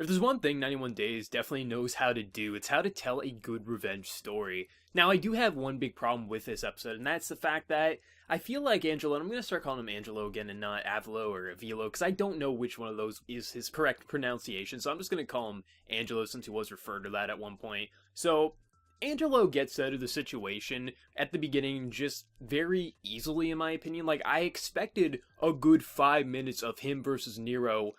If there's one thing 91 Days definitely knows how to do, it's how to tell a good revenge story. Now, I do have one big problem with this episode, and that's the fact that I feel like Angelo, and I'm going to start calling him Angelo again and not Avilio or Avilio, because I don't know which one of those is his correct pronunciation, so I'm just going to call him Angelo since he was referred to that at one point. So, Angelo gets out of the situation at the beginning just very easily, in my opinion. Like, I expected a good 5 minutes of him versus Nero,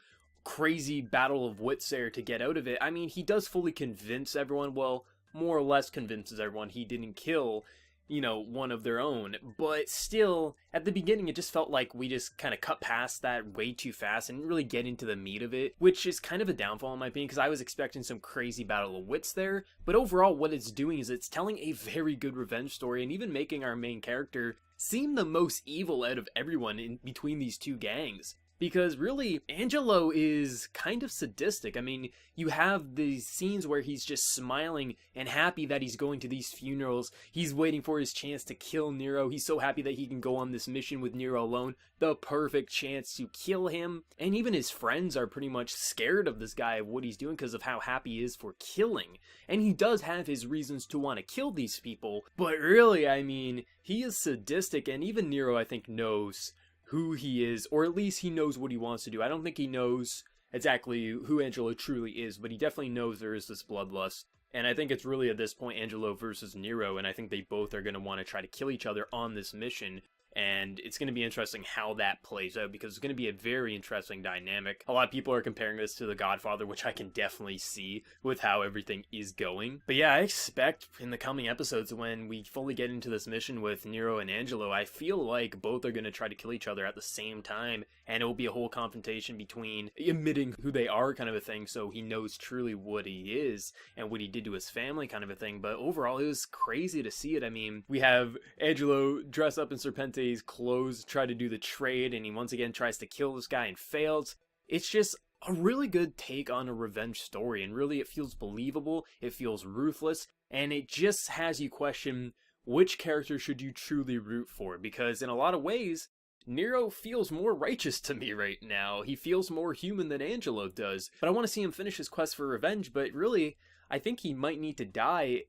crazy battle of wits there to get out of it. I mean, he does fully convince everyone, well, more or less convinces everyone he didn't kill, one of their own. But still, at the beginning, it just felt like we just kind of cut past that way too fast and didn't really get into the meat of it, which is kind of a downfall in my opinion, because I was expecting some crazy battle of wits there. But overall, what it's doing is it's telling a very good revenge story, and even making our main character seem the most evil out of everyone in between these two gangs. Because really, Angelo is kind of sadistic. I mean, you have these scenes where he's just smiling and happy that he's going to these funerals. He's waiting for his chance to kill Nero. He's so happy that he can go on this mission with Nero alone. The perfect chance to kill him. And even his friends are pretty much scared of this guy, of what he's doing, because of how happy he is for killing. And he does have his reasons to want to kill these people. But really, I mean, he is sadistic, and even Nero, I think, knows who he is, or at least he knows what he wants to do. I don't think he knows exactly who Angelo truly is, but he definitely knows there is this bloodlust. And I think it's really at this point Angelo versus Nero, and I think they both are going to want to try to kill each other on this mission. And it's going to be interesting how that plays out, because it's going to be a very interesting dynamic. A lot of people are comparing this to The Godfather, which I can definitely see with how everything is going. But yeah, I expect in the coming episodes, when we fully get into this mission with Nero and Angelo, I feel like both are going to try to kill each other at the same time, and it will be a whole confrontation between admitting who they are, kind of a thing, so he knows truly what he is and what he did to his family, kind of a thing. But overall, it was crazy to see it. I mean, we have Angelo dress up in Serpente's clothes, try to do the trade, and he once again tries to kill this guy and fails. It's just a really good take on a revenge story, and really it feels believable, it feels ruthless, and it just has you question which character should you truly root for, because in a lot of ways, Nero feels more righteous to me right now. He feels more human than Angelo does. But I want to see him finish his quest for revenge, but really, I think he might need to die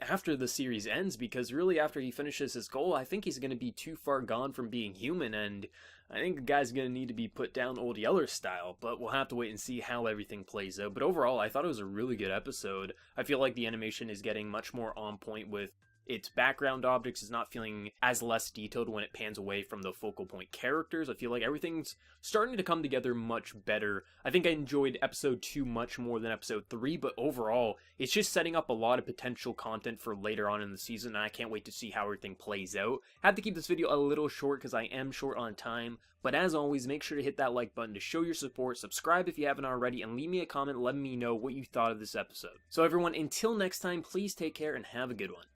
after the series ends, because really after he finishes his goal, I think he's going to be too far gone from being human, and I think the guy's going to need to be put down Old Yeller style. But we'll have to wait and see how everything plays out. But overall, I thought it was a really good episode. I feel like the animation is getting much more on point with its background objects. Is not feeling as less detailed when it pans away from the focal point characters. I feel like everything's starting to come together much better. I think I enjoyed episode 2 much more than episode 3, but overall, it's just setting up a lot of potential content for later on in the season, and I can't wait to see how everything plays out. I have to keep this video a little short because I am short on time, but as always, make sure to hit that like button to show your support, subscribe if you haven't already, and leave me a comment letting me know what you thought of this episode. So everyone, until next time, please take care and have a good one.